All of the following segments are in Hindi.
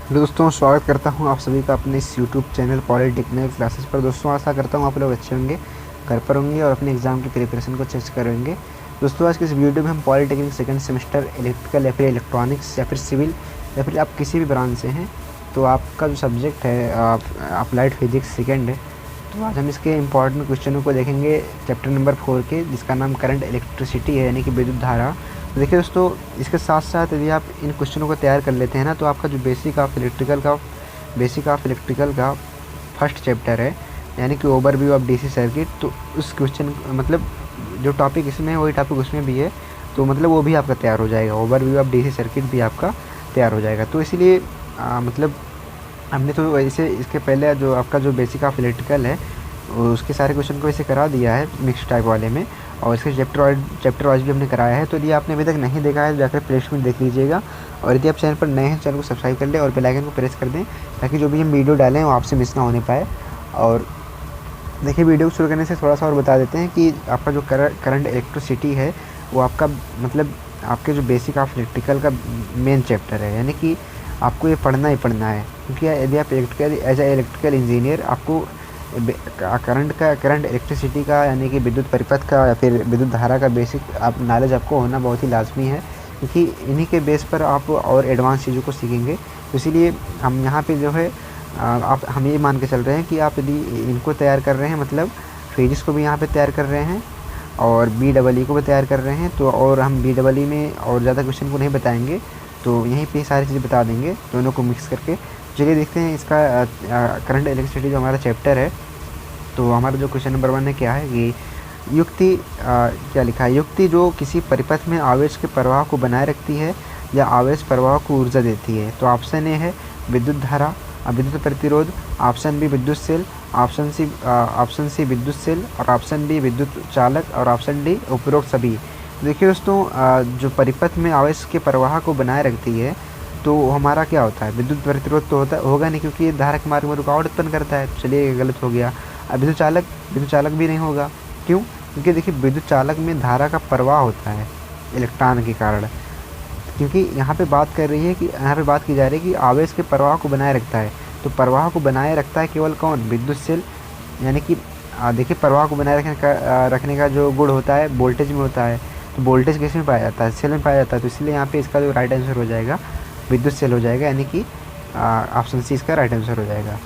तो दोस्तों स्वागत करता हूं आप सभी का अपने इस यूट्यूब चैनल पॉलिटेक्निकल क्लासेस पर। दोस्तों आशा करता हूं आप लोग अच्छे होंगे, घर पर होंगे और अपने एग्ज़ाम की प्रिपरेशन को अच्छे से करेंगे। दोस्तों आज की इस वीडियो में हम पॉलिटेक्निक सेकंड सेमेस्टर इलेक्ट्रिकल या फिर इलेक्ट्रॉनिक्स या फिर सिविल या फिर आप किसी भी ब्रांच से हैं तो आपका जो सब्जेक्ट है अप्लाइड फिजिक्स सेकेंड है। तो आज हम इसके इंपॉर्टेंट क्वेश्चनों को देखेंगे चैप्टर नंबर 4 के, जिसका नाम करंट इलेक्ट्रिसिटी है यानी कि विद्युत धारा। तो देखिए दोस्तों, इसके साथ साथ यदि आप इन क्वेश्चनों को तैयार कर लेते हैं ना, तो आपका जो बेसिक ऑफ इलेक्ट्रिकल का फर्स्ट चैप्टर है यानी कि ओवरव्यू ऑफ डीसी सर्किट, तो उस क्वेश्चन मतलब जो टॉपिक इसमें है वही टॉपिक उसमें भी है, तो मतलब वो भी आपका तैयार हो जाएगा। ओवरव्यू ऑफ डीसी सर्किट भी आपका तैयार हो जाएगा। तो इसीलिए मतलब हमने तो वैसे इसके पहले जो आपका जो बेसिक ऑफ इलेक्ट्रिकल है उसके सारे क्वेश्चन को वैसे करा दिया है मिक्स टाइप वाले में, और इसके चैप्टर वाइज भी हमने कराया है। तो यदि आपने अभी तक नहीं देखा है तो जाकर प्लेलिस्ट में देख लीजिएगा, और यदि आप चैनल पर नए हैं चैनल को सब्सक्राइब कर लें और बेल आइकन को प्रेस कर दें ताकि जो भी हम वीडियो डालें वो आपसे मिस ना होने पाए। और देखिए, वीडियो को शुरू करने से थोड़ा सा और बता देते हैं कि आपका जो करंट इलेक्ट्रिसिटी है वो आपका मतलब आपके जो बेसिक ऑफ इलेक्ट्रिकल का मेन चैप्टर है, यानी कि आपको ये पढ़ना ही पढ़ना है। क्योंकि यदि आप एज ए इलेक्ट्रिकल इंजीनियर आपको करंट इलेक्ट्रिसिटी का यानी कि विद्युत परिपथ का या फिर विद्युत धारा का बेसिक आप नॉलेज आपको होना बहुत ही लाजमी है, क्योंकि इन्हीं के बेस पर आप और एडवांस चीज़ों को सीखेंगे। तो इसीलिए हम यहाँ पे जो है हम ये मान के चल रहे हैं कि आप यदि इनको तैयार कर रहे हैं, मतलब फिजिक्स को भी यहाँ पे तैयार कर रहे हैं और BEE को भी तैयार कर रहे हैं, तो और हम BEE में और ज़्यादा क्वेश्चन को नहीं बताएंगे, तो यहीं पे सारी चीज़ें बता देंगे दोनों को मिक्स करके। चलिए देखते हैं इसका करंट इलेक्ट्रिसिटी जो हमारा चैप्टर है। तो हमारा जो क्वेश्चन नंबर 1 है क्या है कि युक्ति क्या लिखा है, युक्ति जो किसी परिपथ में आवेश के प्रवाह को बनाए रखती है या आवेश प्रवाह को ऊर्जा देती है। तो ऑप्शन ए है विद्युत धारा, विद्युत प्रतिरोध, ऑप्शन बी विद्युत सेल, ऑप्शन सी विद्युत सेल, और ऑप्शन डी विद्युत चालक, और ऑप्शन डी उपरोक्त सभी। देखिए दोस्तों, जो परिपथ में आवेश के प्रवाह को बनाए रखती है तो हमारा क्या होता है, विद्युत प्रतिरोध तो होगा नहीं, क्योंकि ये धारा के मार्ग में रुकावट उत्पन्न करता है। चलिए ये गलत हो गया। अब विद्युत चालक भी नहीं होगा। क्यों? क्योंकि देखिए विद्युत चालक में धारा का प्रवाह होता है इलेक्ट्रॉन के कारण, क्योंकि यहाँ पे बात की जा रही है कि आवेश के प्रवाह को बनाए रखता है। तो प्रवाह को बनाए रखता है केवल कौन? विद्युत सेल। यानी कि देखिए प्रवाह को बनाए रखने का जो गुण होता है वोल्टेज में होता है। तो वोल्टेज किस में पाया जाता है? सेल में पाया जाता है। तो इसलिए यहाँ पे इसका जो राइट आंसर हो जाएगा विद्युत सेल हो जाएगा, यानी कि ऑप्शन सी इसका राइट आंसर हो जाएगा,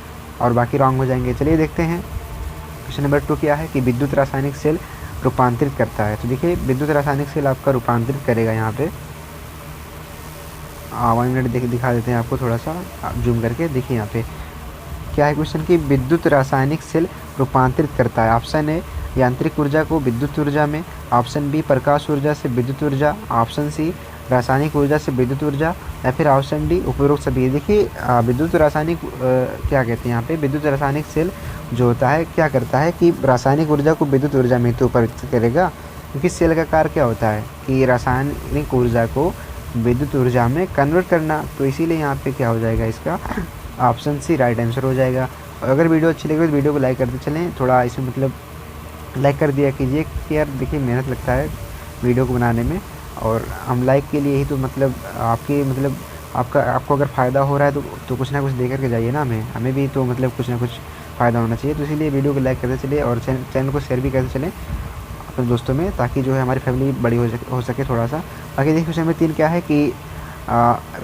और बाकी रॉन्ग हो जाएंगे। चलिए देखते हैं क्वेश्चन नंबर 2 क्या है कि विद्युत रासायनिक सेल रूपांतरित करता है। तो देखिए विद्युत रासायनिक सेल आपका रूपांतरित करेगा। यहाँ पे 1 मिनट दिखा देते हैं आपको, थोड़ा सा जूम करके देखिए यहाँ पे क्या है क्वेश्चन की विद्युत रासायनिक सेल रूपांतरित करता है। ऑप्शन ए यांत्रिक ऊर्जा को विद्युत ऊर्जा में, ऑप्शन बी प्रकाश ऊर्जा से विद्युत ऊर्जा, ऑप्शन सी रासायनिक ऊर्जा से विद्युत ऊर्जा, या फिर ऑप्शन डी उपरोक्त सभी। देखिए विद्युत रासायनिक क्या कहते हैं यहाँ पे, विद्युत रासायनिक सेल जो होता है क्या करता है कि रासायनिक ऊर्जा को विद्युत ऊर्जा में तो परिवर्तित करेगा, क्योंकि सेल का कार्य क्या होता है कि रासायनिक ऊर्जा को विद्युत ऊर्जा में कन्वर्ट करना। तो इसीलिए यहाँ पे क्या हो जाएगा, इसका ऑप्शन सी राइट आंसर हो जाएगा। और अगर वीडियो अच्छी लगे तो वीडियो को लाइक करते चलें, थोड़ा इसमें मतलब लाइक कर दिया कीजिए कि यार देखिए मेहनत लगता है वीडियो को बनाने में, और हम लाइक के लिए ही तो मतलब आपको अगर फ़ायदा हो रहा है तो कुछ ना कुछ दे करके जाइए ना, हमें भी तो मतलब कुछ ना कुछ फ़ायदा होना चाहिए। तो इसीलिए वीडियो को लाइक करते चलिए और चैनल को शेयर भी करते चलें अपने दोस्तों में, ताकि जो है हमारी फैमिली बड़ी हो सके थोड़ा सा। बाकी देखिए क्वेश्चन नंबर 3 क्या है कि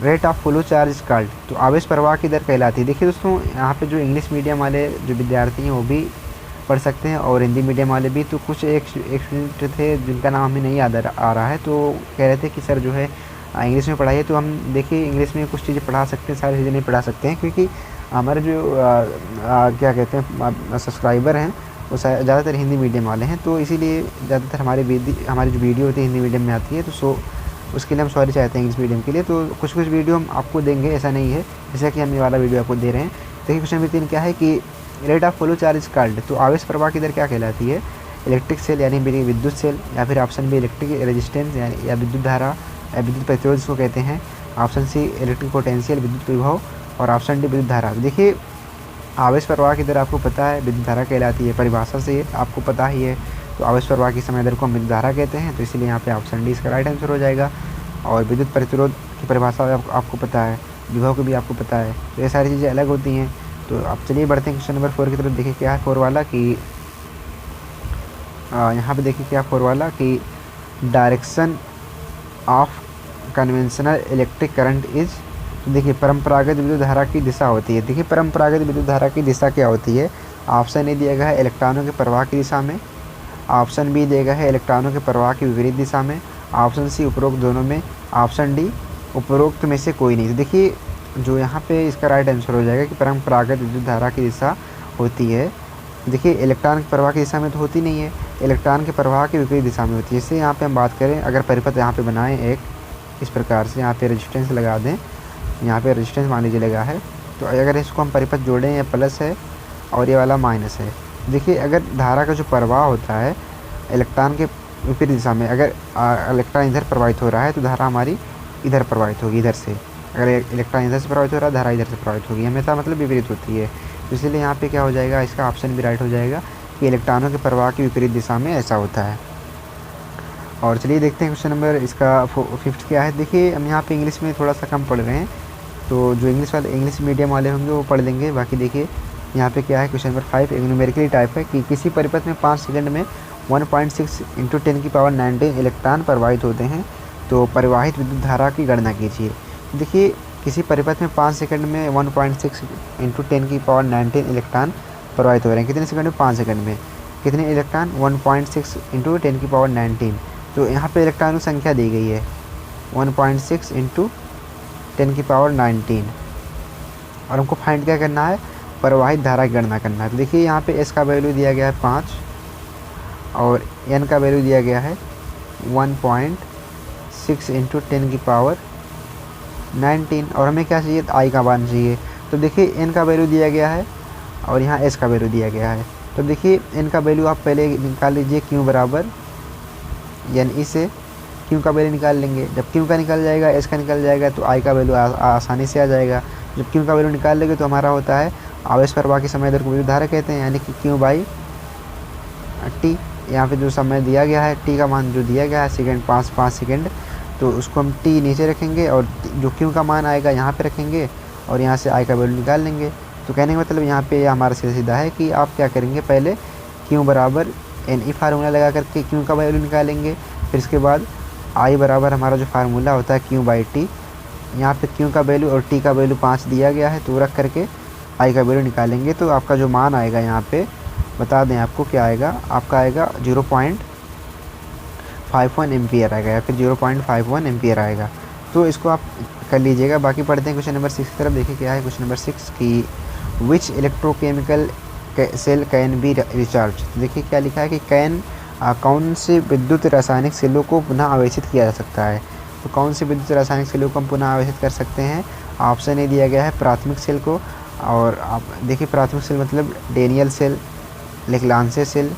rate of flow charge is called. तो आवेश प्रवाह की दर कहलाती है। देखिए दोस्तों, यहाँ पे जो इंग्लिश मीडियम वाले जो विद्यार्थी हैं वो भी पढ़ सकते हैं और हिंदी मीडियम वाले भी। तो कुछ एक स्टूडेंट थे जिनका नाम हमें नहीं याद आ रहा है, तो कह रहे थे कि सर जो है इंग्लिश में पढ़ाइए। तो हम देखिए इंग्लिश में कुछ चीज़ें पढ़ा सकते हैं, सारी चीज़ें नहीं पढ़ा सकते हैं, क्योंकि हमारे जो क्या कहते हैं सब्सक्राइबर हैं वो ज़्यादातर हिंदी मीडियम वाले हैं। तो इसीलिए ज़्यादातर हमारी जो वीडियो होती है हिंदी मीडियम में आती है, तो उसके लिए हम सॉरी चाहते हैं इंग्लिश मीडियम के लिए। तो कुछ वीडियो हम आपको देंगे, ऐसा नहीं है जैसा कि हम ये वाला वीडियो आपको दे रहे हैं। देखिए क्वेश्चन नंबर 3 क्या है कि rate of flow charge called. तो आवेश प्रवाह की दर क्या कहलाती है? इलेक्ट्रिक सेल यानी विद्युत सेल, या फिर ऑप्शन बी इलेक्ट्रिक रेजिस्टेंस या विद्युत धारा या विद्युत प्रतिरोध जिसको कहते हैं, ऑप्शन सी इलेक्ट्रिक पोटेंशियल विद्युत विभव, और ऑप्शन डी विद्युत धारा। देखिए आवेश प्रवाह की दर आपको पता है विद्युत धारा कहलाती है, परिभाषा से आपको पता ही है। तो आवेश प्रवाह की समय दर को हम विद्युत धारा कहते हैं, तो इसलिए यहाँ पे ऑप्शन डी इसका राइट आंसर हो जाएगा। और विद्युत प्रतिरोध की परिभाषा आपको पता है, विभव को भी आपको पता है। तो ये सारी चीज़ें अलग होती हैं। तो आप चलिए बढ़ते हैं क्वेश्चन नंबर 4 की तरफ। देखिए क्या है 4 वाला कि यहाँ पे देखिए क्या 4 वाला कि direction of conventional electric current is. तो देखिए परंपरागत विद्युत धारा की दिशा होती है। देखिए परंपरागत विद्युत धारा की दिशा क्या होती है। ऑप्शन ए दिया गया है इलेक्ट्रॉनों के प्रवाह की दिशा में, ऑप्शन बी दिया गया है इलेक्ट्रॉनों के प्रवाह की विपरीत दिशा में, ऑप्शन सी उपरोक्त दोनों में, ऑप्शन डी उपरोक्त में से कोई नहीं। तो देखिए जो यहाँ पे इसका राइट आंसर हो जाएगा कि परंपरागत विद्युत धारा की दिशा होती है। देखिए इलेक्ट्रॉन के प्रवाह की दिशा में तो होती नहीं है, इलेक्ट्रॉन के प्रवाह की विपरीत दिशा में होती है। जैसे यहाँ पे हम बात करें, अगर परिपथ यहाँ पे बनाएं एक इस प्रकार से, यहाँ पे रेजिस्टेंस लगा दें, यहाँ पे रेजिस्टेंस मान लीजिए लगा है, तो अगर इसको हम परिपथ जोड़ें, ये प्लस है और ये वाला माइनस है। देखिए अगर धारा का जो प्रवाह होता है इलेक्ट्रॉन के विपरीत दिशा में, अगर इलेक्ट्रॉन इधर प्रवाहित हो रहा है तो धारा हमारी इधर प्रवाहित होगी, इधर से। अगर इलेक्ट्रॉन इधर से प्रवाहित हो रहा है, धारा इधर से प्रवाहित होगी, हमेशा मतलब विपरीत होती है। तो इसलिए यहाँ पे क्या हो जाएगा, इसका ऑप्शन भी राइट हो जाएगा कि इलेक्ट्रॉनों के प्रवाह की विपरीत दिशा में ऐसा होता है। और चलिए देखते हैं क्वेश्चन नंबर इसका 5 क्या है। देखिए हम यहाँ पे इंग्लिश में थोड़ा सा कम पढ़ रहे हैं, तो जो इंग्लिश मीडियम वाले होंगे वो पढ़ लेंगे। बाकी देखिए यहाँ पे क्या है क्वेश्चन नंबर 5 एक न्यूमेरिकली टाइप है कि किसी परिपथ में 5 सेकंड में 1.6 × 10⁻19 इलेक्ट्रॉन प्रवाहित होते हैं, तो परिवाहित विद्युत धारा की गणना कीजिए। देखिए किसी परिपथ में 5 सेकंड में 1.6 × 10⁻19 इलेक्ट्रॉन प्रवाहित हो रहे हैं। कितने सेकंड में? 5 सेकंड में। कितने इलेक्ट्रॉन? 1.6 × 10⁻19। तो यहाँ पे इलेक्ट्रॉन की संख्या दी गई है 1.6 × 10⁻19 और हमको फाइंड क्या करना है, प्रवाहित धारा की गणना करना है। तो देखिए यहाँ पे एस का वैल्यू दिया गया है 5 और एन का वैल्यू दिया गया है 1.6 × 10⁻19 और हमें क्या चाहिए, आई का मान चाहिए। तो देखिए एन का वैल्यू दिया गया है और यहाँ एस का वैल्यू दिया गया है। तो देखिए एन का वैल्यू आप पहले निकाल लीजिए, क्यू बराबर एन ई से क्यू का वैल्यू निकाल लेंगे। जब क्यू का निकल जाएगा, एस का निकल जाएगा, तो आई का वैल्यू आसानी से आ जाएगा। जब क्यू का वैल्यू निकाल लेंगे तो हमारा होता है आवेश प्रवाह की समय दर को विद्युत धारा कहते हैं, यानी कि क्यू बाई टी। यहाँ पे जो समय दिया गया है, टी का मान जो दिया गया है सेकंड 5 सेकंड, तो उसको हम टी नीचे रखेंगे और जो क्यू का मान आएगा यहाँ पे रखेंगे और यहाँ से आई का वैल्यू निकाल लेंगे। तो कहने का मतलब यहाँ पे हमारा सीधा है कि आप क्या करेंगे, पहले क्यू बराबर एन ई फार्मूला लगा करके क्यू का वैल्यू निकालेंगे, फिर इसके बाद आई बराबर हमारा जो फार्मूला होता है क्यू बाई टी, यहाँ पे क्यू का वैल्यू और टी का वैल्यू 5 दिया गया है, तो रख करके आई का वैल्यू निकालेंगे। तो आपका जो मान आएगा यहाँ पे बता दें आपको क्या आएगा, आपका आएगा 0.51 एम्पियर आएगा या फिर 0.51 एम्पियर आएगा। तो इसको आप कर लीजिएगा। बाकी पढ़ते हैं क्वेश्चन नंबर 6 की तरफ। देखिए क्या है क्वेश्चन नंबर 6 की which electrochemical cell can be recharge. देखिए क्या लिखा है कि कौन से विद्युत रासायनिक सेलों को पुनः आवेशित किया जा सकता है। तो कौन से विद्युत रासायनिक सेलों को हम पुनः आवेशित कर सकते हैं। ऑप्शन ए दिया गया है प्राथमिक सेल को, और आप देखिए प्राथमिक सेल मतलब डेनियल सेल, लेक्लांसे सेल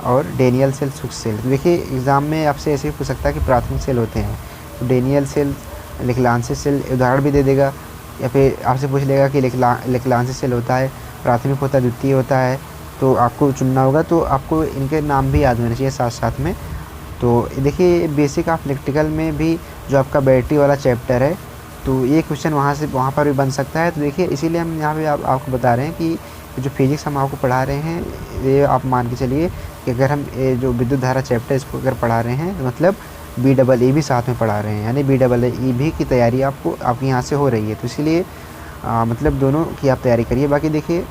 और डेनियल सेल, सुक्स सेल। तो देखिए एग्ज़ाम में आपसे ऐसे ही पूछ सकता है कि प्राथमिक सेल होते हैं, तो डेनियल सेल, लेक्लांसे सेल उदाहरण भी दे देगा, या फिर आपसे पूछ लेगा कि लेक्लांसे सेल होता है, प्राथमिक होता है, द्वितीय होता है, तो आपको चुनना होगा। तो आपको इनके नाम भी याद होने चाहिए साथ साथ में। तो देखिए बेसिक ऑफ इलेक्ट्रिकल में भी जो आपका बैटरी वाला चैप्टर है, तो ये क्वेश्चन वहाँ पर भी बन सकता है। तो देखिए इसीलिए हम यहाँ पे आपको बता रहे हैं कि जो फिजिक्स हम आपको पढ़ा रहे हैं, ये आप मान के चलिए कि अगर हम ये जो विद्युत धारा चैप्टर इसको अगर पढ़ा रहे हैं, तो मतलब BEE भी साथ में पढ़ा रहे हैं, यानी BEE भी की तैयारी आपकी यहाँ से हो रही है। तो इसीलिए मतलब दोनों की आप तैयारी करिए। बाकी देखिए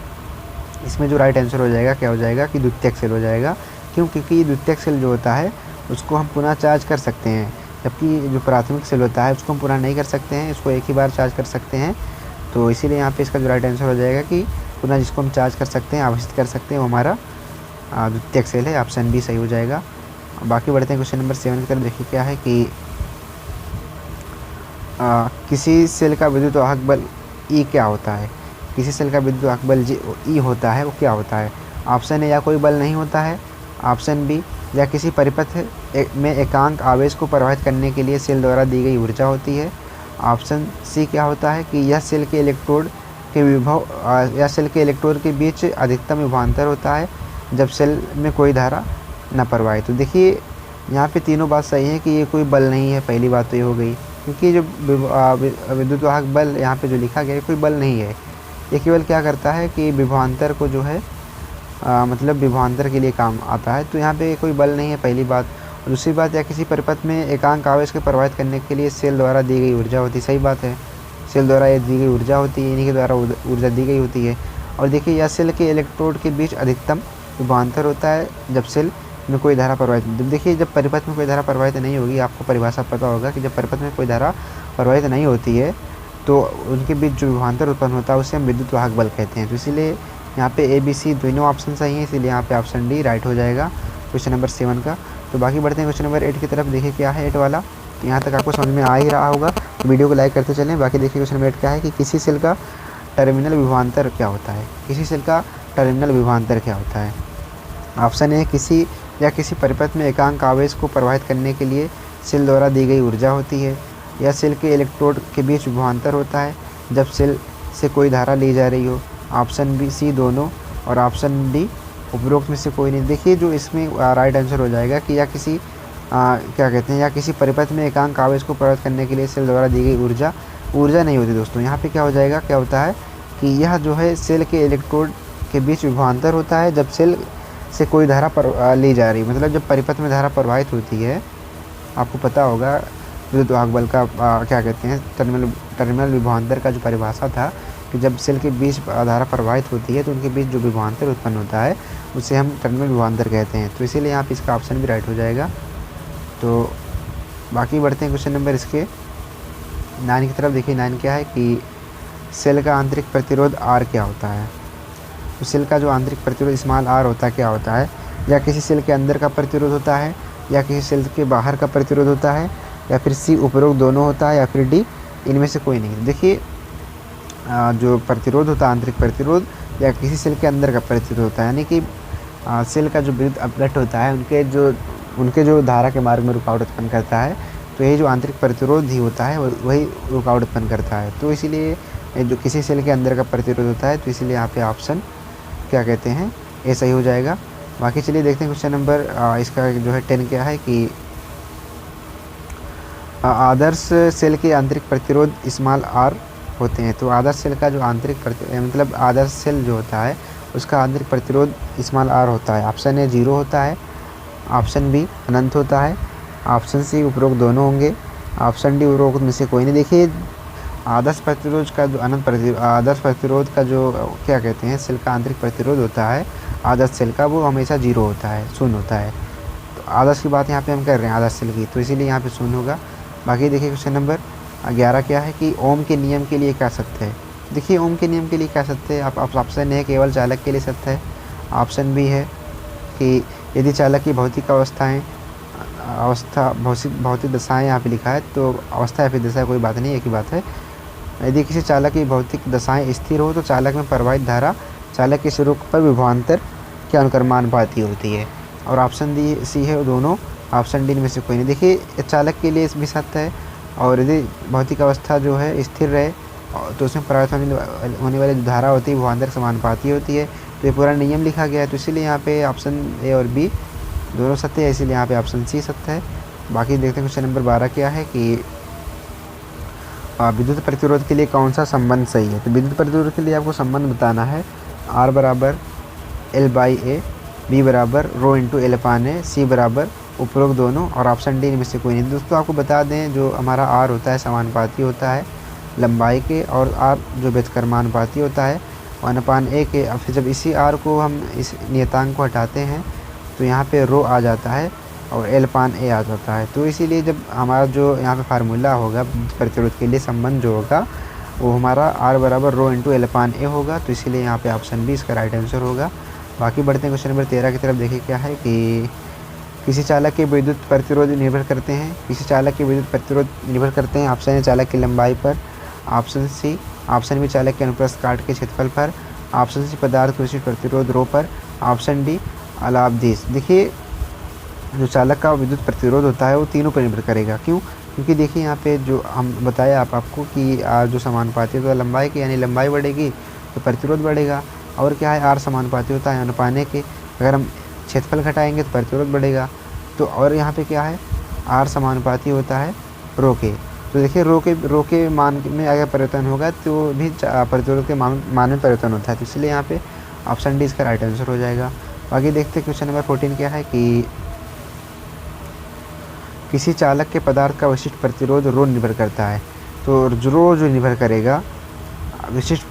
इसमें जो राइट आंसर हो जाएगा क्या हो जाएगा कि द्वितीयक सेल हो जाएगा। क्योंकि द्वितीयक सेल जो होता है उसको हम पुनः चार्ज कर सकते हैं, जबकि जो प्राथमिक सेल होता है उसको हम पुनः नहीं कर सकते हैं, इसको एक ही बार चार्ज कर सकते हैं। तो इसीलिए यहाँ पे इसका जो राइट आंसर हो जाएगा कि पुनः जिसको हम चार्ज कर सकते हैं, आवेशित कर सकते हैं, वो हमारा द्वितीयक सेल है। ऑप्शन बी सही हो जाएगा। बाकी बढ़ते हैं क्वेश्चन नंबर 7 की तरफ। देखिए क्या है कि किसी सेल का विद्युत वाहक बल ई क्या होता है। किसी सेल का विद्युत वाहक बल ई होता है, वो क्या होता है। ऑप्शन ए या कोई बल नहीं होता है, ऑप्शन बी या किसी परिपथ में एकांक आवेश को प्रवाहित करने के लिए सेल द्वारा दी गई ऊर्जा होती है, ऑप्शन सी क्या होता है कि यह सेल के इलेक्ट्रोड के विभव या सेल के इलेक्ट्रोड के बीच अधिकतम विभवांतर होता है जब सेल में कोई धारा न प्रवाहित। तो देखिए यहाँ पे तीनों बात सही है कि ये कोई बल नहीं है, पहली बात तो ये हो गई। क्योंकि जो विद्युत वाहक बल यहाँ पे जो लिखा गया है कोई बल नहीं है, ये केवल क्या करता है कि विभवांतर को जो है मतलब विभवांतर के लिए काम आता है। तो यहाँ पे कोई बल नहीं है, पहली बात। और दूसरी बात, या किसी परिपथ में एकांक आवेश को प्रवाहित करने के लिए सेल द्वारा दी गई ऊर्जा होती है। सही बात है, सेल द्वारा ये दी गई ऊर्जा होती है, इन्हीं के द्वारा ऊर्जा दी गई होती है। और देखिए, यह सेल के इलेक्ट्रोड के बीच अधिकतम विभवांतर होता है जब सेल में कोई धारा प्रवाहित, जब देखिए जब परिपथ में कोई धारा प्रवाहित नहीं होगी, आपको परिभाषा पता होगा कि जब परिपथ में कोई धारा प्रवाहित नहीं होती है तो उनके बीच जो विभवांतर उत्पन्न होता है उसे हम विद्युत वाहक बल कहते हैं। तो इसीलिए यहाँ पे ए बी सी दोनों ऑप्शन सही हैं, इसीलिए यहाँ पे ऑप्शन डी राइट हो जाएगा क्वेश्चन नंबर 7 का। तो बाकी बढ़ते हैं क्वेश्चन नंबर 8 की तरफ। देखिए क्या है 8 वाला, तो यहाँ तक आपको समझ में आ ही रहा होगा, तो वीडियो को लाइक करते चलें। बाकी देखिए क्वेश्चन नंबर 8 क्या है कि किसी सेल का टर्मिनल विभवांतर क्या होता है। किसी सेल का टर्मिनल विभवांतर क्या होता है। ऑप्शन ए, किसी या किसी परिपथ में एकांक आवेश को प्रवाहित करने के लिए सेल द्वारा दी गई ऊर्जा होती है। या सेल के इलेक्ट्रोड के बीच विभवांतर होता है जब सेल से कोई धारा ली जा रही हो। ऑप्शन बी सी दोनों, और ऑप्शन डी उपरोक्त में से कोई नहीं। देखिए जो इसमें राइट आंसर हो जाएगा कि या किसी क्या कहते हैं, या किसी परिपथ में एकांक आवेश को प्रवाहित करने के लिए सेल द्वारा दी गई ऊर्जा नहीं होती दोस्तों। यहाँ पे क्या हो जाएगा, क्या होता है कि यह जो है सेल के इलेक्ट्रोड के बीच विभवांतर होता है जब सेल से कोई धारा ली जा रही, मतलब जब परिपथ में धारा प्रवाहित होती है। आपको पता होगा विद्युत वाहक बल का क्या कहते हैं, टर्मिनल विभवांतर का जो परिभाषा था कि जब सेल के बीच धारा प्रवाहित होती है तो उनके बीच जो विभवांतर उत्पन्न होता है उसे हम टर्मिनल विभवांतर कहते हैं। तो इसीलिए यहाँ पे इसका ऑप्शन भी राइट हो जाएगा। तो बाकी बढ़ते हैं क्वेश्चन नंबर इसके 9 की तरफ। देखिए 9 क्या है कि सेल का आंतरिक प्रतिरोध आर क्या होता है। तो सेल का जो आंतरिक प्रतिरोध स्मॉल आर होता है क्या होता है, या किसी सेल के अंदर का प्रतिरोध होता है, या किसी सेल के बाहर का प्रतिरोध होता है, या फिर सी उपरोक्त दोनों होता है, या फिर डी इनमें से कोई नहीं। देखिए जो प्रतिरोध होता है आंतरिक प्रतिरोध, या किसी सेल के अंदर का प्रतिरोध होता है, यानी कि सेल का जो विद्युत अपघट्ट होता है उनके जो धारा के मार्ग में रुकावट उत्पन्न करता है, तो ये जो आंतरिक प्रतिरोध ही होता है वही रुकावट उत्पन्न करता है। तो इसीलिए जो किसी सेल के अंदर का प्रतिरोध होता है, तो इसीलिए यहाँ पे ऑप्शन क्या कहते हैं, ये सही हो जाएगा। बाकी चलिए देखते हैं क्वेश्चन नंबर इसका जो है 10 क्या है कि आदर्श सेल के आंतरिक प्रतिरोध स्मॉल आर होते हैं। तो आदर्श सेल का जो आंतरिक मतलब आदर्श सेल जो होता है उसका आंतरिक प्रतिरोध स्मॉल आर होता है। ऑप्शन ए 0 होता है, ऑप्शन बी अनंत होता है, ऑप्शन सी उपरोक्त दोनों होंगे, ऑप्शन डी उपरोक्त में से कोई नहीं। देखिए आदर्श प्रतिरोध का जो आदर्श प्रतिरोध का जो क्या कहते हैं सेल का आंतरिक प्रतिरोध होता है आदर्श सेल का, वो हमेशा 0 होता है, शून्य होता है। तो आदर्श की बात यहाँ पे हम कर रहे हैं आदर्श सेल की, तो इसीलिए यहाँ पे शून्य होगा। बाकी देखिए क्वेश्चन नंबर 11 क्या है कि ओम के नियम के लिए क्या सत्य है। देखिए ओम के नियम के लिए क्या सत्य है। आप ऑप्शन ए केवल चालक के लिए सत्य है, ऑप्शन बी है कि यदि चालक की भौतिक भौतिक दशाएँ यहाँ पे लिखा है, तो अवस्था या फिर दशा कोई बात नहीं, एक ही बात है। यदि किसी चालक की भौतिक दशाएं स्थिर हो तो चालक में प्रवाहित धारा चालक के स्वरूप पर विभवांतर के अनुक्रमानुपाती होती है। और ऑप्शन डी सी है दोनों, ऑप्शन डी में से कोई नहीं। देखिए चालक के लिए भी सत्य है, और यदि भौतिक अवस्था जो है स्थिर रहे तो उसमें प्रवाहित होने वाली जो धारा होती है विभवांतर समानुपाती होती है। तो ये पूरा नियम लिखा गया है, तो इसीलिए यहाँ पे ऑप्शन ए और बी दोनों सत्य है, इसीलिए यहाँ पे ऑप्शन सी सत्य है। बाकी देखते हैं क्वेश्चन नंबर 12 क्या है कि विद्युत प्रतिरोध के लिए कौन सा संबंध सही है। तो विद्युत प्रतिरोध के लिए आपको संबंध बताना है R बराबर L/A, B बराबर ρ × L/A, C बराबर उपरोक्त दोनों, और ऑप्शन डी में से कोई नहीं। दोस्तों आपको बता दें जो हमारा R होता है समानुपाती होता है लंबाई के, और R जो व्युत्क्रमानुपाती होता है 1/A के। अब फिर जब इसी R को हम इस नियतांक को हटाते हैं तो यहाँ पे ρ आ जाता है और L/A आ जाता है। तो इसीलिए जब हमारा जो यहाँ पे फार्मूला होगा प्रतिरोध के लिए संबंध जो होगा वो हमारा R बराबर ρ × L/A होगा। तो इसीलिए यहाँ पे ऑप्शन बी इसका राइट आंसर होगा। बाकी बढ़ते हैं क्वेश्चन नंबर 13 की तरफ। देखिए क्या है कि किसी चालक के विद्युत प्रतिरोध निर्भर करते हैं, किसी चालक के विद्युत प्रतिरोध निर्भर करते हैं। ऑप्शन ए चालक की लंबाई पर, ऑप्शन सी, ऑप्शन बी चालक के अनुप्रस्थ काट के क्षेत्रफल पर, ऑप्शन सी पदार्थ विशिष्ट प्रतिरोध रो पर, ऑप्शन डी अलाब्धीश। देखिए जो चालक का विद्युत प्रतिरोध होता है वो तीनों पर निर्भर करेगा। क्यों? क्योंकि देखिए यहाँ पे जो हम बताया आपको कि आर जो समानुपाती होता है लंबाई की, यानी लंबाई बढ़ेगी तो प्रतिरोध बढ़ेगा। और क्या है, आर समानुपाती होता है अनुपाने के, अगर हम क्षेत्रफल घटाएंगे तो प्रतिरोध बढ़ेगा। तो और यहाँ पे क्या है, आर समानुपाती होता है रो के, तो देखिए रो के मान में अगर परिवर्तन होगा तो भी प्रतिरोध के मान में परिवर्तन होता है। तो इसलिए यहाँ पे ऑप्शन डी इसका राइट आंसर हो जाएगा। बाकी देखते हैं क्वेश्चन नंबर 14 क्या है कि किसी चालक के पदार्थ का विशिष्ट प्रतिरोध रो निर्भर करता है। तो रो जो निर्भर करेगा, विशिष्ट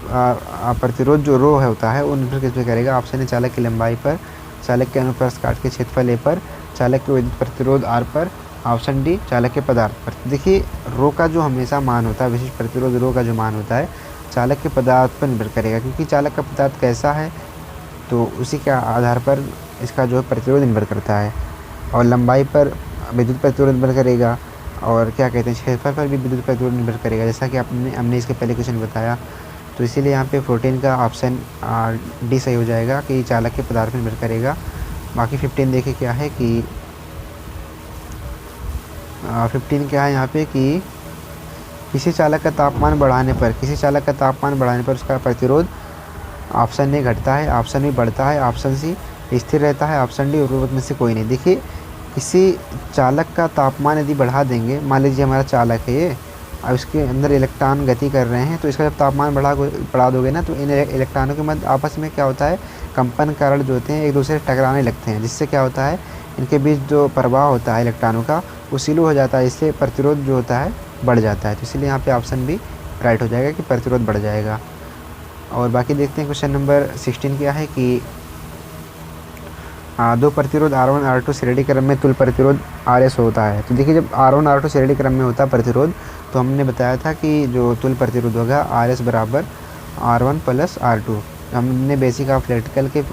प्रतिरोध जो रो है होता है वो निर्भर किस पे करेगा। ऑप्शन है चालक की लंबाई पर, चालक के अनुप्रस्थ काट के क्षेत्रफल ए पर, चालक के विद्युत प्रतिरोध आर पर, ऑप्शन डी चालक के पदार्थ पर। देखिए रो का जो हमेशा मान होता है, विशिष्ट प्रतिरोध रो का जो मान होता है चालक के पदार्थ पर निर्भर करेगा, क्योंकि चालक का पदार्थ कैसा है तो उसी के आधार पर इसका जो प्रतिरोध निर्भर करता है। और लंबाई पर विद्युत प्रतिरोध निर्भर करेगा, और क्या कहते हैं क्षेत्रफल पर भी विद्युत प्रतिरोध निर्भर करेगा, जैसा कि हमने इसके पहले क्वेश्चन बताया। तो इसीलिए यहाँ पे 14 का ऑप्शन डी सही हो जाएगा कि चालक के पदार्थ पर निर्भर करेगा। बाकी 15 देखिए क्या है कि 15 क्या है यहाँ पे कि किसी चालक का तापमान बढ़ाने पर उसका प्रतिरोध ऑप्शन ए घटता है, ऑप्शन बी बढ़ता है, ऑप्शन सी स्थिर रहता है, ऑप्शन डी उपरोक्त में से कोई नहीं। देखिए किसी चालक का तापमान यदि बढ़ा देंगे, मान लीजिए हमारा चालक है ये, अब इसके अंदर इलेक्ट्रॉन गति कर रहे हैं, तो इसका जब तापमान बढ़ा दोगे ना तो इन इलेक्ट्रॉनों के मध्य आपस में क्या होता है, कंपन कारण जो होते हैं एक दूसरे से टकराने लगते हैं, जिससे क्या होता है इनके बीच जो प्रवाह होता है इलेक्ट्रॉनों का वो स्लो हो जाता है, इससे प्रतिरोध जो होता है बढ़ जाता है। तो इसलिए यहाँ पे ऑप्शन बी राइट हो जाएगा कि प्रतिरोध बढ़ जाएगा। और बाकी देखते हैं क्वेश्चन नंबर 16 क्या है कि दो प्रतिरोध R1 R2 श्रेणी क्रम में तुल्य प्रतिरोध RS होता है। तो देखिए जब R1 R2 श्रेणी क्रम में होता है प्रतिरोध, तो हमने बताया था कि जो तुल्य प्रतिरोध होगा RS बराबर R1 प्लस R2। हमने बेसिक ऑफ इलेक्ट्रिकल के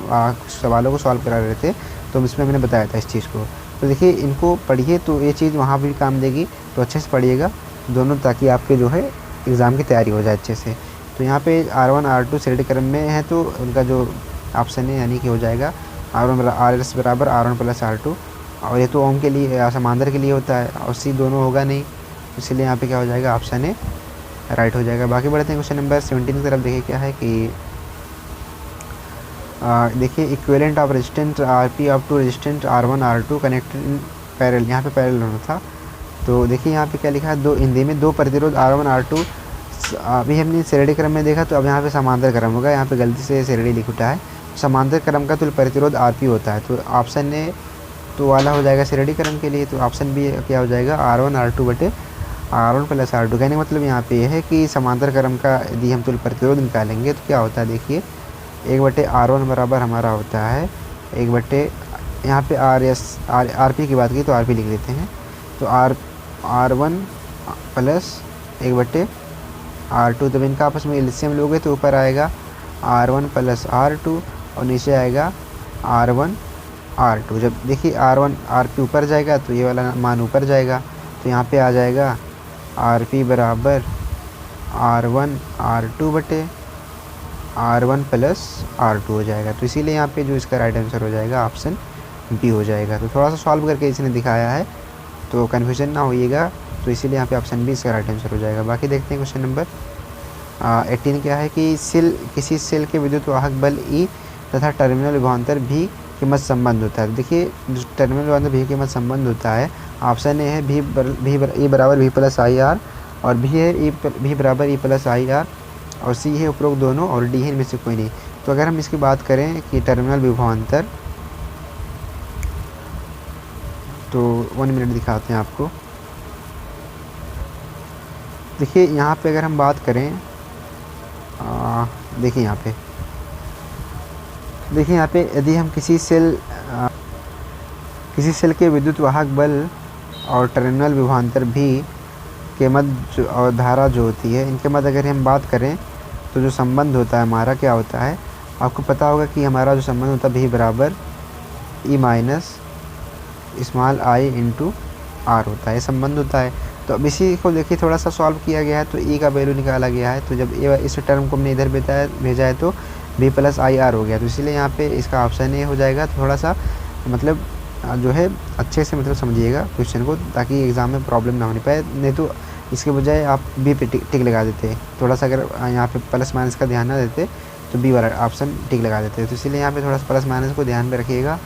सवालों को सॉल्व करा रहे थे, तो इसमें मैंने बताया था इस चीज़ को। तो देखिए इनको पढ़िए तो ये चीज़ वहाँ भी काम देगी, तो अच्छे से पढ़िएगा दोनों, ताकि आपके जो है एग्ज़ाम की तैयारी हो जाए अच्छे से। तो यहाँ पे R1 R2 श्रेणी क्रम में है, तो उनका जो ऑप्शन है यानी कि हो जाएगा RS बराबर R1 प्लस R2। और ये तो ओम के लिए समांतर के लिए होता है, और सी दोनों होगा नहीं, इसलिए यहाँ पे क्या हो जाएगा ऑप्शन ए राइट हो जाएगा। बाकी बढ़ते हैं क्वेश्चन नंबर 17 की तरफ। देखिए क्या है कि देखिए equivalent of resistance RP of two resistance R1 R2 connected in parallel, यहाँ पे पैरेलल होना था। तो देखिए यहाँ पे क्या लिखा है, दो हिंदी में दो प्रतिरोध R1 R2 अभी हमने श्रेणी क्रम में देखा, तो अब यहाँ पे समांतर क्रम होगा, यहाँ पे गलती से श्रेणी लिख उठा है। समांतर क्रम का तुल्य प्रतिरोध RP होता है, तो ऑप्शन ए तो वाला हो जाएगा श्रेणी क्रम के लिए। तो ऑप्शन बी क्या हो जाएगा R1 R2 बटे R1 प्लस R2। कहने का मतलब यहाँ पे है कि समांतर क्रम का यदि हम तुल्य प्रतिरोध निकालेंगे तो क्या होता है, देखिए 1/R1 बराबर हमारा होता है 1/, यहाँ पे RP की बात की तो RP लिख लेते हैं, तो R1 प्लस 1/R2। जब इनका आपस में एलसीएम लोगे तो ऊपर आएगा R1 प्लस R2 और नीचे आएगा R1 R2। जब देखिए R1 RP ऊपर जाएगा तो ये वाला मान ऊपर जाएगा, तो यहाँ पे आ जाएगा RP बराबर R1 R2 बटे R1 प्लस R2 हो जाएगा। तो इसीलिए यहाँ पे जो इसका राइट आंसर हो जाएगा ऑप्शन बी हो जाएगा। तो थोड़ा सा सॉल्व करके इसने दिखाया है, तो कन्फ्यूजन ना होइएगा, तो इसीलिए यहाँ पे ऑप्शन बी इसका राइट आंसर हो जाएगा। बाकी देखते हैं क्वेश्चन नंबर 18 क्या है कि किसी सेल के विद्युत वाहक बल E तथा टर्मिनल विभवांतर भी के मध्य संबंध होता है। देखिए जो टर्मिनल विभवांतर भी के मध्य संबंध होता है, ऑप्शन ए है E बराबर V प्लस IR, और बी है V बराबर E प्लस IR, और सी है उपरोक्त दोनों, और डी है इनमें से कोई नहीं। तो अगर हम इसकी बात करें कि टर्मिनल विभवांतर, तो 1 मिनट दिखाते हैं आपको। देखिए यहाँ पे अगर हम बात करें, देखिए यहाँ पे यदि हम किसी सेल के विद्युत वाहक बल और टर्मिनल विभवांतर भी के मध्य और धारा जो होती है, इनके मध्य अगर हम बात करें तो जो संबंध होता है हमारा क्या होता है, आपको पता होगा कि हमारा जो संबंध होता है भी बराबर E minus small I into R होता है, संबंध होता है। तो अब इसी को देखिए थोड़ा सा सॉल्व किया गया है, तो E का वैल्यू निकाला गया है, तो जब इस टर्म को हमने इधर भेजा है तो V प्लस IR हो गया। तो इसलिए यहाँ पे इसका ऑप्शन ए हो जाएगा। थोड़ा सा मतलब जो है अच्छे से मतलब समझिएगा क्वेश्चन को, ताकि एग्ज़ाम में प्रॉब्लम ना होने पाए, नहीं तो इसके बजाय आप बी पे टिक लगा देते। थोड़ा सा अगर यहाँ पे प्लस माइनस का ध्यान ना देते तो बी वाला ऑप्शन टिक लगा देते। तो इसीलिए यहाँ पे थोड़ा सा प्लस माइनस को ध्यान में रखिएगा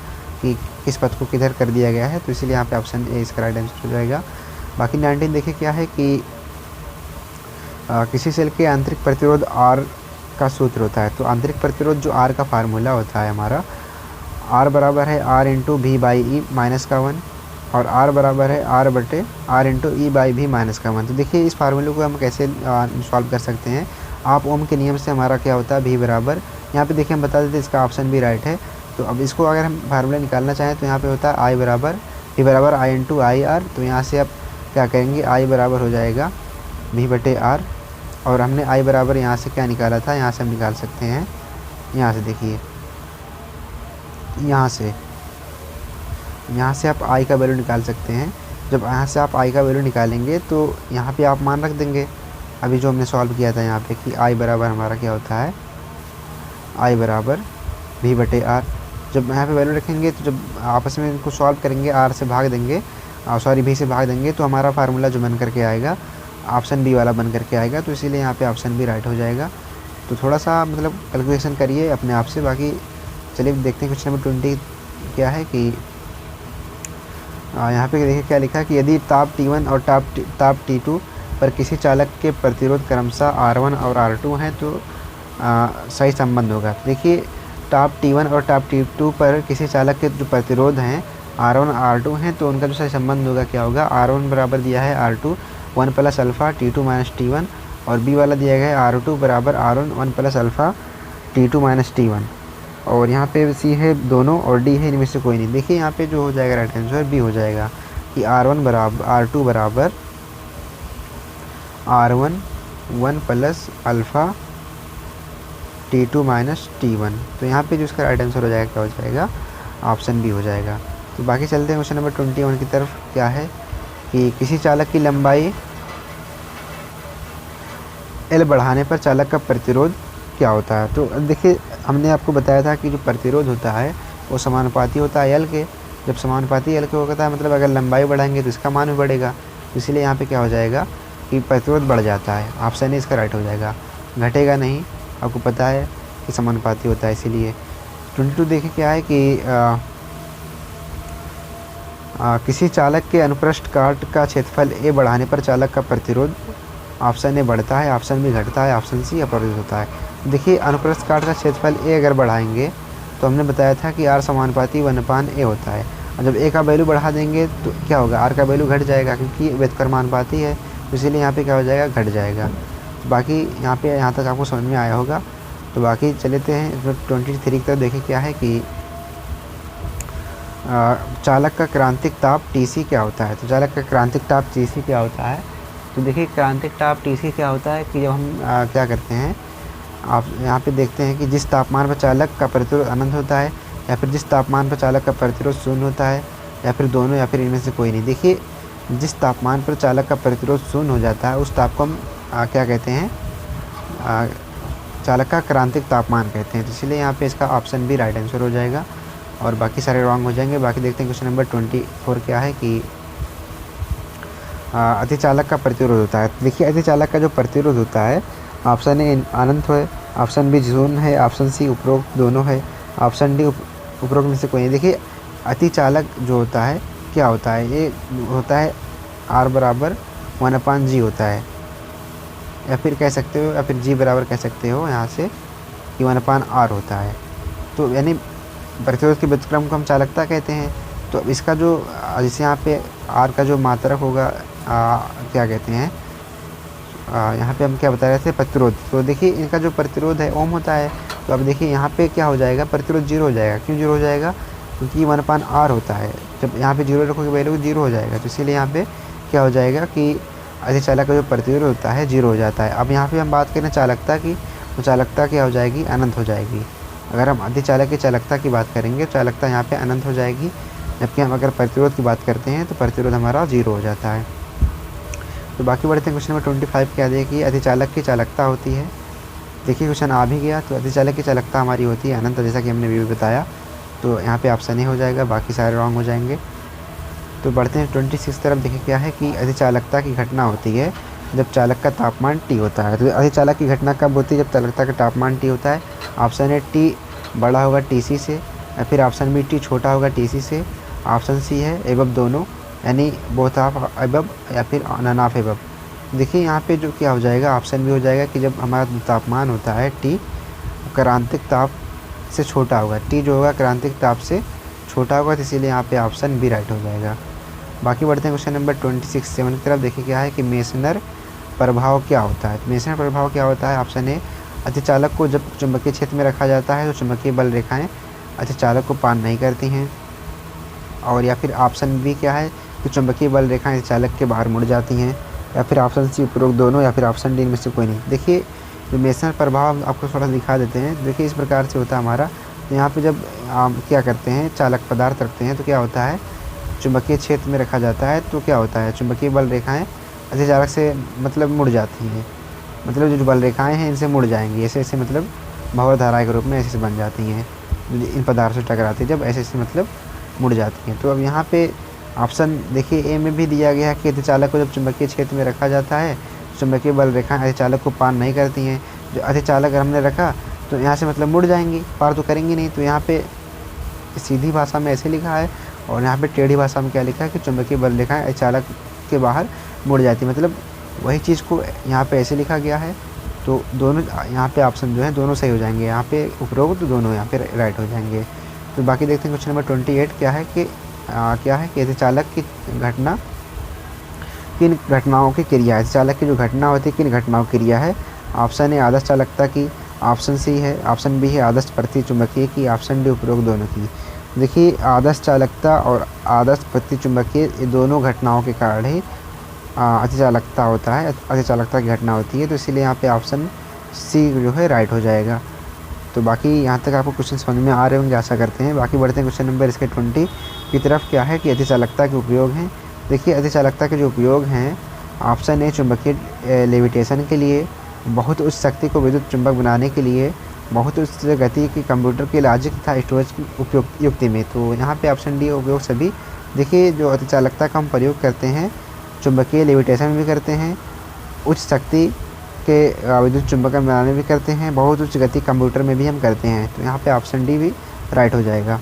कि किस पद को किधर कर दिया गया है। तो इसीलिए यहाँ पे ऑप्शन ए इसका राइट आंसर हो जाएगा। बाकी 19 देखिए क्या है कि किसी सेल के आंतरिक प्रतिरोध R का सूत्र होता है। तो आंतरिक प्रतिरोध जो R का फार्मूला होता है हमारा, R बराबर है R इंटू भी बाई ई माइनस का 1 और R बराबर है R इंटू ई बाई भी माइनस का 1। तो देखिए इस फार्मूले को हम कैसे सॉल्व कर सकते हैं। आप ओम के नियम से हमारा क्या होता है, भी बराबर, यहाँ पे देखिए हम बता देते इसका ऑप्शन भी राइट है। तो अब इसको अगर हम फार्मूला निकालना चाहें तो यहाँ पे होता है आई बराबर भी बराबर आई इंटू आई आर। तो यहाँ से आप क्या करेंगे, आई बराबर हो जाएगा भी बटे आर, और हमने आई बराबर यहाँ से क्या निकाला था, यहाँ से हम निकाल सकते हैं, यहाँ से देखिए, यहाँ से आप आई का वैल्यू निकाल सकते हैं। जब यहाँ से आप आई का वैल्यू निकालेंगे तो यहाँ पे आप मान रख देंगे अभी जो हमने सॉल्व किया था यहाँ पे, कि आई बराबर हमारा क्या होता है, आई बराबर भी बटे आर। जब यहाँ पे वैल्यू रखेंगे तो जब आपस में इनको सॉल्व करेंगे, आर से भाग देंगे, सॉरी भी से भाग देंगे, तो हमारा फार्मूला जो बन करके आएगा ऑप्शन बी वाला बन करके आएगा। तो इसीलिए यहाँ पे ऑप्शन बी राइट हो जाएगा। तो थोड़ा सा मतलब कैलकुलेशन करिए अपने आप से। बाकी चलिए देखते हैं क्वेश्चन नंबर 20 क्या है कि यहाँ पे देखिए क्या लिखा है कि यदि ताप T1 और ताप T2 पर किसी चालक के प्रतिरोध क्रमशः R1 और R2 हैं तो सही संबंध होगा। देखिए ताप T1 और ताप T2 पर किसी चालक के जो प्रतिरोध हैं R1 और R2 हैं तो उनका जो सही संबंध होगा क्या होगा, R1 बराबर दिया है R2 1 plus alpha T2 minus T1, और बी वाला दिया गया है R2 बराबर R1 1 plus alpha T2 minus T1, और यहाँ पे सी है दोनों और डी है, इनमें से कोई नहीं। देखिए यहाँ पे जो हो जाएगा राइट आंसर बी हो जाएगा कि R1 बराबर R2 बराबर R1 1 plus alpha T2 minus T1। तो यहाँ पे जो इसका राइट आंसर हो जाएगा क्या हो जाएगा, ऑप्शन बी हो जाएगा। तो बाकी चलते हैं क्वेश्चन नंबर 21 की तरफ। क्या है कि किसी चालक की लंबाई L बढ़ाने पर चालक का प्रतिरोध क्या होता है। तो देखिए हमने आपको बताया था कि जो प्रतिरोध होता है वो समानुपाती होता है L के। जब समानुपाती L के होता है मतलब अगर लंबाई बढ़ाएंगे तो इसका मान भी बढ़ेगा। तो इसलिए यहाँ पे क्या हो जाएगा कि प्रतिरोध बढ़ जाता है। ऑप्शन ए इसका राइट हो जाएगा, घटेगा नहीं, आपको पता है कि समानुपाती होता है इसीलिए। 22 देखिए क्या है कि किसी चालक के अनुप्रस्थ काट का क्षेत्रफल ए बढ़ाने पर चालक का प्रतिरोध, ऑप्शन ए बढ़ता है, ऑप्शन बी घटता है, ऑप्शन सी अपरिवर्तित होता है। देखिए अनुप्रस्थ काट का क्षेत्रफल ए अगर बढ़ाएंगे तो हमने बताया था कि आर समानुपाती 1/a होता है, और जब ए का वैल्यू बढ़ा देंगे तो क्या होगा, आर का वैल्यू घट जाएगा क्योंकि व्युत्क्रमानुपाती है। तो इसीलिए यहाँ पे क्या हो जाएगा, घट जाएगा। तो बाकी यहाँ तक आपको समझ में आया होगा। तो बाकी चलते हैं 23 की तरफ। देखें क्या है कि चालक का क्रांतिक ताप Tc क्या होता है। तो चालक का क्रांतिक ताप Tc क्या होता है। तो देखिए क्रांतिक ताप Tc क्या होता है कि जब हम क्या करते हैं, आप यहाँ पे देखते हैं कि जिस तापमान पर चालक का प्रतिरोध अनंत होता है, या फिर जिस तापमान पर चालक का प्रतिरोध शून्य होता है, या फिर दोनों, या फिर इनमें से कोई नहीं। देखिए जिस तापमान पर चालक का प्रतिरोध शून्य हो जाता है उस ताप को हम क्या कहते हैं, चालक का क्रांतिक तापमान कहते हैं। तो इसलिए यहाँ पे इसका ऑप्शन भी राइट आंसर हो जाएगा और बाकी सारे रॉन्ग हो जाएंगे। बाकी देखते हैं क्वेश्चन नंबर 24 क्या है कि अतिचालक का प्रतिरोध होता है। देखिए अतिचालक का जो प्रतिरोध होता है, ऑप्शन ए अनंत है, ऑप्शन बी शून्य है, ऑप्शन सी उपरोक्त दोनों है, ऑप्शन डी उपरोक्त में से कोई नहीं। देखिए अतिचालक जो होता है क्या होता है, ये होता है आर बराबर 1/g होता है, या फिर कह सकते हो, या फिर जी बराबर कह सकते हो यहाँ से कि 1/r होता है। तो यानी प्रतिरोध के व्युत्क्रम को हम चालकता कहते हैं। तो इसका जो जैसे यहाँ पे आर का जो मात्रक होगा क्या कहते हैं, यहाँ पे हम क्या बता रहे थे, प्रतिरोध। तो देखिए इनका जो प्रतिरोध है ओम होता है। तो अब देखिए यहाँ पे क्या हो जाएगा, प्रतिरोध 0 हो जाएगा। क्यों 0 हो जाएगा, क्योंकि 1/r होता है। जब यहाँ पे 0 रखोगे वैल्यू 0 हो जाएगा। तो इसीलिए यहाँ पे क्या हो जाएगा कि अतिचालक का जो प्रतिरोध होता है 0 हो जाता है। अब यहाँ पे हम बात करें चालकता की, तो चालकता क्या हो जाएगी, अनंत हो जाएगी। अगर हम अतिचालक की चालकता की बात करेंगे, चालकता यहाँ पे अनंत हो जाएगी। जबकि हम अगर प्रतिरोध की बात करते हैं तो प्रतिरोध हमारा 0 हो जाता है। तो बाकी बढ़ते हैं क्वेश्चन नंबर 25 क्या है कि अतिचालक की चालकता होती है। देखिए क्वेश्चन आ भी गया। तो अतिचालक की चालकता हमारी होती है अनंत, जैसा कि हमने भी बताया। तो यहाँ पे ऑप्शन ए हो जाएगा, बाकी सारे रॉन्ग हो जाएंगे। तो बढ़ते हैं 26 तरफ। देखिए क्या है कि अतिचालकता की घटना होती है जब चालक का तापमान T होता है। तो अतिचालक की घटना कब होती है, जब चालकता का तापमान T होता है। ऑप्शन ए T बड़ा होगा Tc से, या फिर ऑप्शन बी T छोटा होगा Tc से, ऑप्शन सी है एबव दोनों, यानी बोथ ऑफ एबव या फिर नन ऑफ एबव। देखिए यहाँ पे जो क्या हो जाएगा, ऑप्शन भी हो जाएगा कि जब हमारा तापमान होता है T क्रांतिक ताप से छोटा होगा, T जो होगा क्रांतिक ताप से छोटा होगा, तो इसीलिए यहाँ पे ऑप्शन बी राइट हो जाएगा। बाकी बढ़ते हैं क्वेश्चन नंबर 26/7 की तरफ। देखिए क्या है कि मेसनर प्रभाव क्या होता है। मेसनर प्रभाव क्या होता है, ऑप्शन ए, अतिचालक को जब चुंबकीय क्षेत्र में रखा जाता है तो चुंबकीय बल रेखाएं अतिचालक को पार नहीं करती हैं। और या फिर ऑप्शन बी क्या है कि चुंबकीय बल रेखाएं अतिचालक के बाहर मुड़ जाती हैं। या फिर ऑप्शन सी उपरोक्त दोनों, या फिर ऑप्शन डी इनमें से कोई नहीं। देखिए जो मेसनर प्रभाव आपको थोड़ा दिखा देते हैं। देखिए इस प्रकार से होता है हमारा, तो यहाँ पे जब क्या करते हैं, चालक पदार्थ रखते हैं तो क्या होता है, चुंबकीय क्षेत्र में रखा जाता है तो क्या होता है, चुंबकीय बल रेखाएं अतिचालक से मतलब मुड़ जाती हैं। मतलब जो बल रेखाएं हैं इनसे मुड़ जाएंगी, ऐसे ऐसे मतलब भंवर धारा के रूप में ऐसे बन जाती हैं, इन पदार्थों से टकराती है जब ऐसे ऐसे मतलब मुड़ जाती हैं। तो अब यहाँ पे ऑप्शन देखिए ए में भी दिया गया है कि अतिचालक को जब चुंबकीय क्षेत्र में रखा जाता है चुंबकीय बल रेखाएं अतिचालक को पार नहीं करती हैं। जो अतिचालक अगर हमने रखा तो यहाँ से मतलब मुड़ जाएंगी, पार तो करेंगी नहीं। तो यहाँ पे सीधी भाषा में ऐसे लिखा है, और यहाँ पे टेढ़ी भाषा में क्या लिखा है कि चुंबकीय बल रेखाएं अतिचालक के बाहर मुड़ जाती, मतलब वही चीज़ को यहाँ पे ऐसे लिखा गया है। तो दोनों यहाँ पे ऑप्शन जो है दोनों सही हो जाएंगे, यहाँ पे उपरोक्त तो दोनों यहाँ पे राइट हो जाएंगे। तो बाकी देखते हैं क्वेश्चन नंबर 28 क्या है कि अतिचालक की घटना किन घटनाओं की क्रिया है। अतिचालक की जो घटना होती है किन घटनाओं की क्रिया है। ऑप्शन ए आदर्श चालकता की, ऑप्शन सी है, ऑप्शन बी है आदर्श प्रतिचुंबकीय की, ऑप्शन डी उपरोक्त दोनों की। देखिए आदर्श चालकता और आदर्श प्रतिचुंबकीय ये दोनों घटनाओं के कारण ही अतिचालकता होता है, अतिचालकता की घटना होती है। तो इसीलिए यहाँ पे ऑप्शन सी जो है राइट हो जाएगा। तो बाकी यहाँ तक आपको क्वेश्चन समझ में आ रहे होंगे, आशा करते हैं। बाकी बढ़ते हैं क्वेश्चन नंबर इसके 20 की तरफ। क्या है कि अतिचालकता के उपयोग हैं। देखिए अतिचालकता के जो उपयोग हैं, ऑप्शन ए चुंबकीय लेविटेशन के लिए, बहुत उच्च शक्ति को विद्युत चुंबक बनाने के लिए, बहुत उच्च गति की कंप्यूटर के लॉजिक तथा स्टोरेज की उपयोग युक्ति में। तो यहाँ पे ऑप्शन डी उपयोग सभी। देखिए जो अतिचालकता का हम प्रयोग करते हैं चुंबकीय लेविटेशन में भी करते हैं, उच्च शक्ति के विद्युत चुंबक बनाने में भी करते हैं, बहुत उच्च गति कंप्यूटर में भी हम करते हैं। तो यहाँ पे ऑप्शन डी भी राइट हो जाएगा।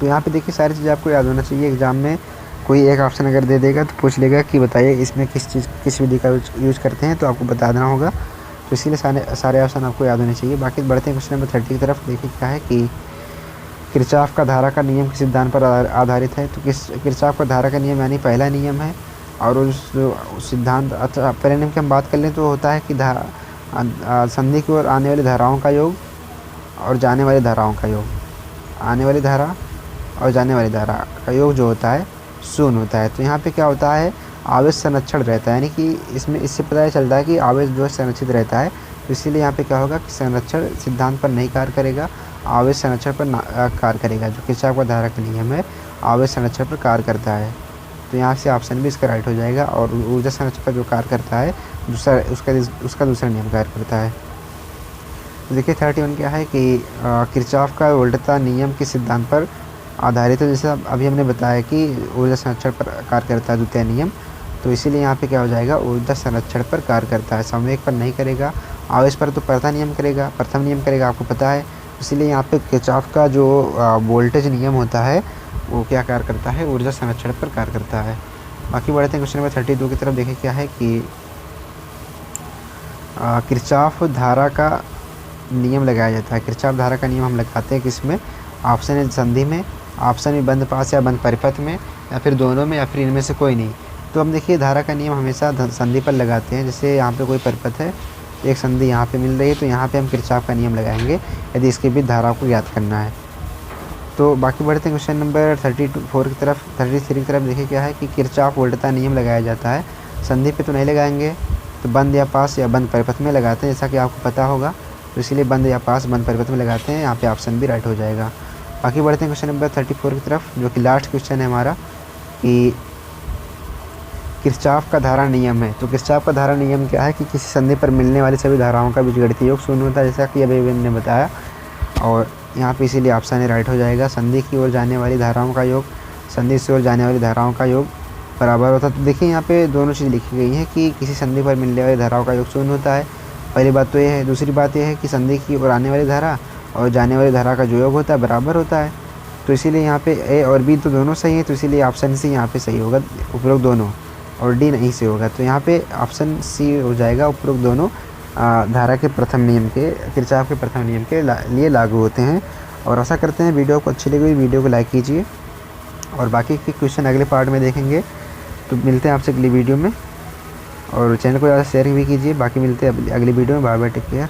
तो यहाँ पे देखिए सारी चीज़ें आपको याद होना चाहिए। एग्जाम में कोई एक ऑप्शन अगर दे देगा तो पूछ लेगा कि बताइए इसमें किस विधि का यूज़ करते हैं, तो आपको बता देना होगा। तो इसीलिए सारे ऑप्शन आपको याद होने चाहिए। बाकी बढ़ते हैं क्वेश्चन नंबर 30 की तरफ। देखिए क्या है कि किरचॉफ का धारा का नियम किस सिद्धांत पर आधारित है। तो किरचॉफ का धारा का नियम यानी पहला नियम है, और उस सिद्धांत पहले नियम की हम बात कर लें तो होता है कि संधि की ओर आने वाली धाराओं का योग और जाने वाली धाराओं का योग, आने वाली धारा और जाने वाली धारा का योग जो होता है शून्य होता है। तो यहाँ पे क्या होता है, आवेश संरक्षण रहता है, यानी कि इसमें इससे पता चलता है कि आवेश जो है संरक्षित रहता है। तो इसीलिए यहाँ पे क्या होगा कि संरक्षण सिद्धांत पर नहीं कार्य करेगा, आवेश संरक्षण पर कार्य करेगा। जो किरचॉफ का धारा का नियम है आवेश संरक्षण पर कार्य करता है। तो यहाँ से ऑप्शन भी इसका राइट हो जाएगा। और ऊर्जा संरक्षण पर जो कार्य करता है उसका दूसरा नियम कार्य करता है। तो देखिए 31 क्या है कि किरचॉफ का वोल्टता नियम के सिद्धांत पर आधारित है। जैसे अभी हमने बताया कि ऊर्जा संरक्षण पर कार्य करता है द्वितीय नियम, तो इसीलिए यहाँ पे क्या हो जाएगा, ऊर्जा संरक्षण पर कार्य करता है, संवेग पर नहीं करेगा। आवेश पर तो प्रथम नियम करेगा, आपको पता है। इसीलिए यहाँ पे किरचॉफ का जो वोल्टेज नियम होता है वो क्या कार्य करता है, ऊर्जा संरक्षण पर कार्य करता है। बाकी बढ़ते हैं क्वेश्चन नंबर 32 की तरफ। देखें क्या है कि किरचॉफ धारा का नियम लगाया जाता है। किरचॉफ धारा का नियम हम लगाते हैं किसमें, ऑप्शन ए संधि में, ऑप्शन ए बंद पास या बंद परिपथ में, या फिर दोनों में, या फिर इनमें से कोई नहीं। तो हम देखिए धारा का नियम हमेशा संधि पर लगाते हैं। जैसे यहाँ पे कोई परिपथ है, एक संधि यहाँ पे मिल रही है, तो यहाँ पे हम किरचॉफ का नियम लगाएंगे यदि इसके भी धारा को ज्ञात करना है। तो बाकी बढ़ते हैं क्वेश्चन नंबर 33 की तरफ। देखिए क्या है कि किरचॉफ वोल्टता नियम लगाया जाता है, संधि पे तो नहीं लगाएंगे, तो बंद या पास या बंद परिपथ में लगाते हैं, जैसा कि आपको पता होगा। तो इसीलिए बंद या पास बंद परिपथ में लगाते हैं, यहाँ पे ऑप्शन भी राइट हो जाएगा। बाकी बढ़ते हैं क्वेश्चन नंबर 34 की तरफ, जो कि लास्ट क्वेश्चन है हमारा, कि किरचॉफ का धारा नियम है। तो किरचॉफ का धारा नियम क्या है कि किसी संधि पर मिलने वाली सभी धाराओं का बीजगणितीय योग शून्य होता है, जैसा कि अभी हमने बताया। और यहाँ पे इसीलिए ऑप्शन राइट हो जाएगा। संधि की ओर जाने वाली धाराओं का योग, संधि से ओर जाने वाली धाराओं का योग बराबर होता है। तो देखिए यहाँ पे दोनों चीज़ लिखी गई हैं कि किसी संधि पर मिलने वाली धाराओं का योग शून्य होता है। पहली बात तो ये है। दूसरी बात यह है कि संधि की ओर आने वाली धारा और जाने वाली धारा का जो योग होता है बराबर होता है। तो इसीलिए यहाँ पे ए और बी तो दोनों सही है, तो इसीलिए ऑप्शन सी यहाँ पे सही होगा, उपरोक्त दोनों। और डी नहीं से होगा। तो यहाँ पे ऑप्शन सी हो जाएगा। उपरोक्त दोनों धारा के प्रथम नियम के, किरचॉफ के प्रथम नियम के लिए लागू होते हैं। और आशा करते हैं वीडियो आपको अच्छी लगी, वीडियो को लाइक कीजिए और बाकी के क्वेश्चन अगले पार्ट में देखेंगे। तो मिलते हैं आपसे अगली वीडियो में, और चैनल को ज़्यादा शेयर भी कीजिए। बाकी मिलते हैं अगली वीडियो में। Bye bye, take care.